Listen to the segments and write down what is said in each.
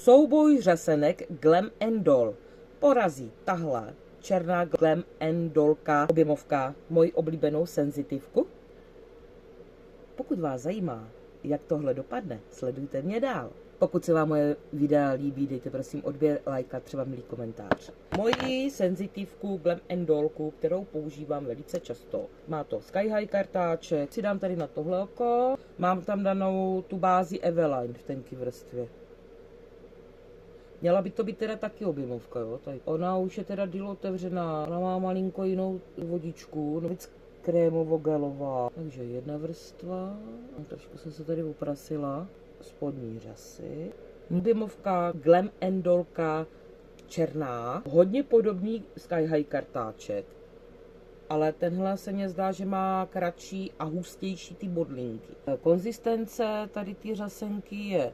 Souboj řasenek Glam Doll. Porazí tahle černá Glam Dollka objemovka moji oblíbenou senzitivku? Pokud vás zajímá, jak tohle dopadne, sledujte mě dál. Pokud se vám moje videa líbí, dejte prosím odběr, like a třeba milý komentář. Moji senzitivku Glam Dollku, kterou používám velice často. Má to Sky High kartáček, si dám tady na tohle oko. Mám tam danou tu bázi Eveline v tenké vrstvě. Měla by to být teda taky objemovka, jo? Tady. Ona už je teda díl otevřená, ona má malinko jinou vodičku, no víc krémovo-gelová. Takže jedna vrstva, trošku jsem se tady oprasila, spodní řasy. Objemovka Glam Dollka černá, hodně podobný Sky High kartáček, ale tenhle se mně zdá, že má kratší a hustější ty bodlinky. Konzistence tady ty řasenky je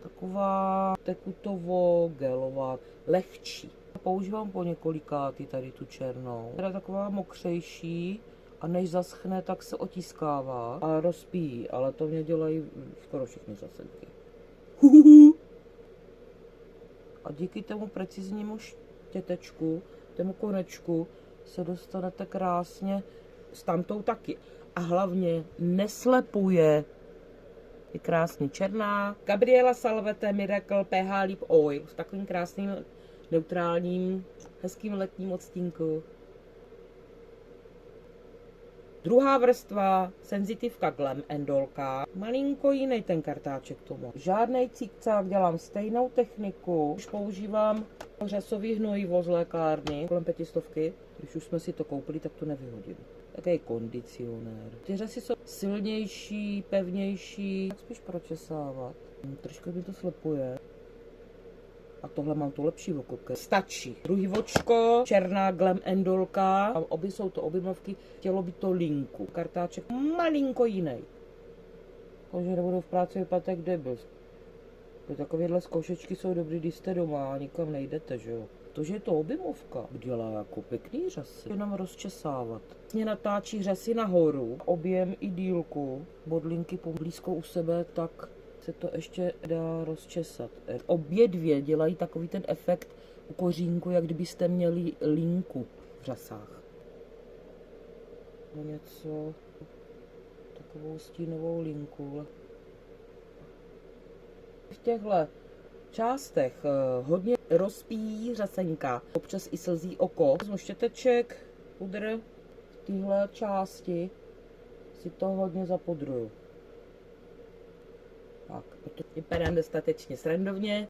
taková tekutovo-gelová, lehčí. Používám po několikáty tady tu černou. Teda taková mokřejší a než zaschne, tak se otiskává a rozpíjí, ale to mě dělají skoro všechny řasenky. A díky tomu preciznímu štětečku, tému konečku, se dostanete krásně s tamtou taky. A hlavně neslepuje. Je krásně černá. Gabriela Salvete Miracle PH Lip Oil s takovým krásným neutrálním, hezkým letním odstínku. Druhá vrstva, senzitivka Glam Dollka. Malinko jiný ten kartáček tomu. Žádnej cikcák, dělám stejnou techniku. Už používám řasový hnojivo z lékárny, kolem 500. Když už jsme si to koupili, tak to nevyhodím. Takový kondicionér. Ty řasy jsou silnější, pevnější, tak spíš pročesávat. Trošku mi to slepuje. A tohle mám tu lepší oko. Stačí. Druhý vočko, černá Glam Dollka. Obě jsou to objemovky, chtělo by to linku. Kartáček malinko jiný. Takže nebudu v práci vypadat jak debil. Takovéhle zkoušečky jsou dobrý, když jste doma a nikam nejdete, že jo. To, že je to objemovka, dělá jako pěkný řasy. Jenom rozčesávat. Vlastně natáčí řasy nahoru, objem i dílku, bodlinky blízko u sebe, tak se to ještě dá rozčesat. Obě dvě dělají takový ten efekt u kořínku, jak kdybyste měli linku v řasách. Něco, takovou stínovou linku. V těchto částech hodně rozpíjí řasenka, občas i slzí oko. Vezmu štěteček, pudr, v téhle části si to hodně zapudruju. Tak, vypadám dostatečně srandovně.